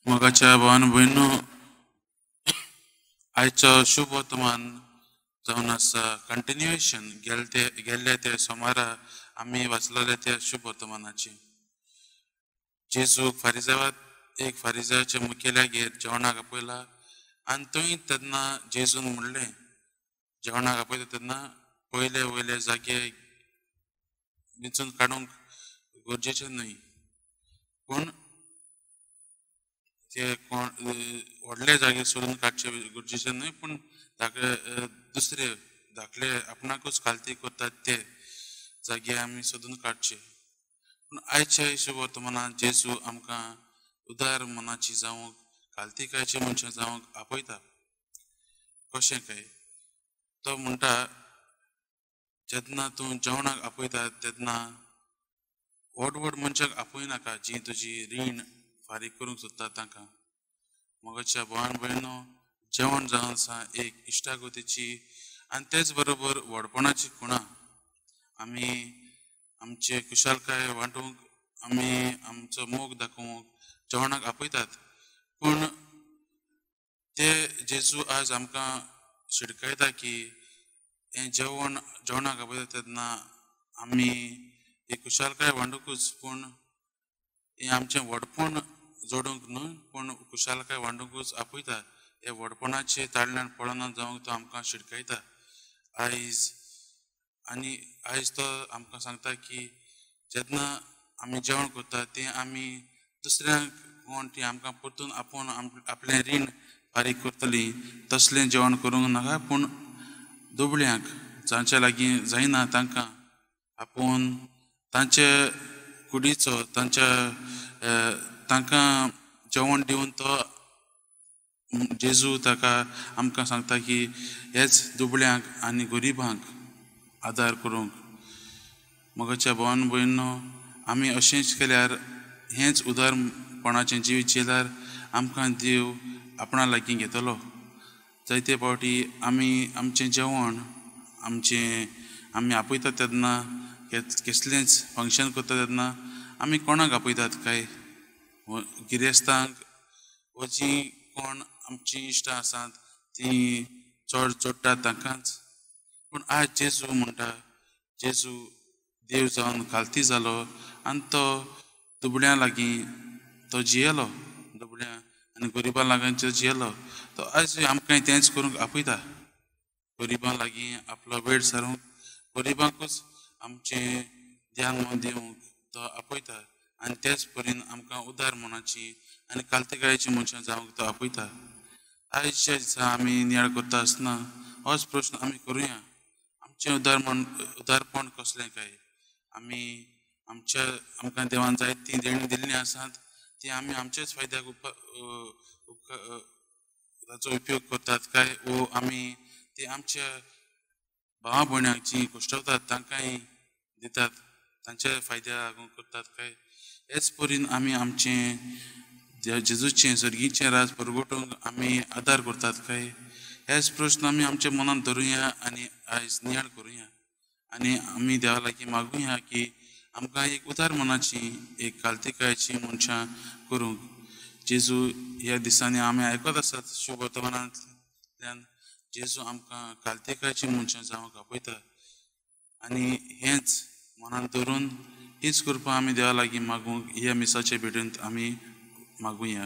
मोगाच्या भावान भयणो आयचो शुभ वर्तमान जावन आसा कंटिन्युएशन गेल्ल्या त्या सोमारा आमी वाचलेले त्या शुभ वर्तमानाची जेजूक एक फारिजाच्या मुखेल्यागेर जेवणाक आपयला आनी थंय तेन्ना जेजून म्हणलें जेवणाक आपयता तेन्ना वयले जागे विचून काडूंक गरजेचें न्हय पूण ते व्हडले जागे सोदून काडचे गरजेचें न्हय पूण दुसरे धाकले आपणाकूच खालती करतात ते जागे आमी सोदून काडचे पूण आयच्या शुभ वर्तमानांत जेजू आमकां उदार मनाची जावंक खालतीकायचे मनशां जावंक आपयता कशें काय तो म्हणटा जेन्ना तूं जेवणाक आपयता तेन्ना व्हड मनशाक आपयनाका जी तुजी रीण फारीक करूंक सोदता तांकां मोगाच्या भावान भयणो जेवण जावन आसा एक इश्टागतीची आनी तेच बरोबर व्हडपणाची खुणां आमी आमचे खुशालकाय वांटूंक आमी आमचो मोग दाखोवंक जेवणाक आपयतात पूण ते जेजू आज आमकां शिडकायता की हें जेवणाक आपयता तेन्ना आमी एक खुशालकाय वांटूंकूच पूण हें आमचें व्हडपण जोडूंक न्हय पूण खुशालकाय वांटूंकूच आपयता हे व्हडपणाचे ताळण्यान पडना जावंक तो आमकां शिडकायता आयज तो आमकां सांगता की जेन्ना आमी जेवण करता तें आमी दुसऱ्यांक कोण ती आमकां परतून आपूण आपलें रीण फारीक करतली तसलें जेवण करूंक नाका पूण दुबळ्यांक जांच्या लागीं जायना तांकां आपूण तांचे कुडीचो तांकां जेवण दिवन तो जेजू ताका आमकां सांगता की हेच दुबळ्यांक आनी गरिबांक आदार करूंक मोगाच्या भावान भयणो आमी अशेंच केल्यार हेंच उदारपणाचें जिवीत जगल्यार आमकां देव आपणा लागीं घेतलो जायते फावटी आमी आमचें जेवण आमी आपयता तेन्ना कसलेंच फंक्शन करता तेन्ना आमी कोणाक आपयतात काय गिरेस्तांक वा जीं कोण आमचीं इश्टां आसात तीं चड जोडटात तांकांच पूण आयज जेजू म्हणटा जेजू देव जावन खालती जालो आनी तो दुबळ्यां लागीं तो जियेलो दुबळ्यां आनी गरिबां लागीं तो जियेलो तो आयज आमकां तेंच करूंक आपयता गरिबां लागीं आपलो वेळ सारूंक गरिबांकूच आमचें ध्यान दिवंक तो आपयता आनी तेच परीन आमकां उदार मनाची आनी खालतीकायेची मनशां जावंक तो आपयता आयजच्या दिसा आमी नियाळ करता आसतना होच प्रश्न आमी करुया आमचें उदारपण कसलें काय आमकां देवान जायतीं देणी दिल्लीं आसात ती आमी आमच्याच फायद्याक ताचो उपयोग करतात काय वो आमी ती आमच्या भावा भयणांक जीं कुश्टवतात तांकांय दितात तांच्या फायद्याक करतात काय हेच परीन आमी आमचें जेजूचें सर्गीचें राज परगटूंक आमी आदार करतात काय हेच प्रश्न आमी आमच्या मनांत धरुया आनी आयज नियाळ करुया आनी आमी देवा लागीं मागुया की आमकां एक उदार मनाची एक खालतीकायेची मनशां करूंक जेजू ह्या दिसांनी आमी आयकत आसात शुभ वर्तमानांतल्यान जेजू आमकां खालतीकायेची मनशां जावंक आपयता आनी हेंच मनांत धरून हीच कृपा आमी देवा लागीं मागूंक ह्या मिसाचे भेटेंत आमी मागुया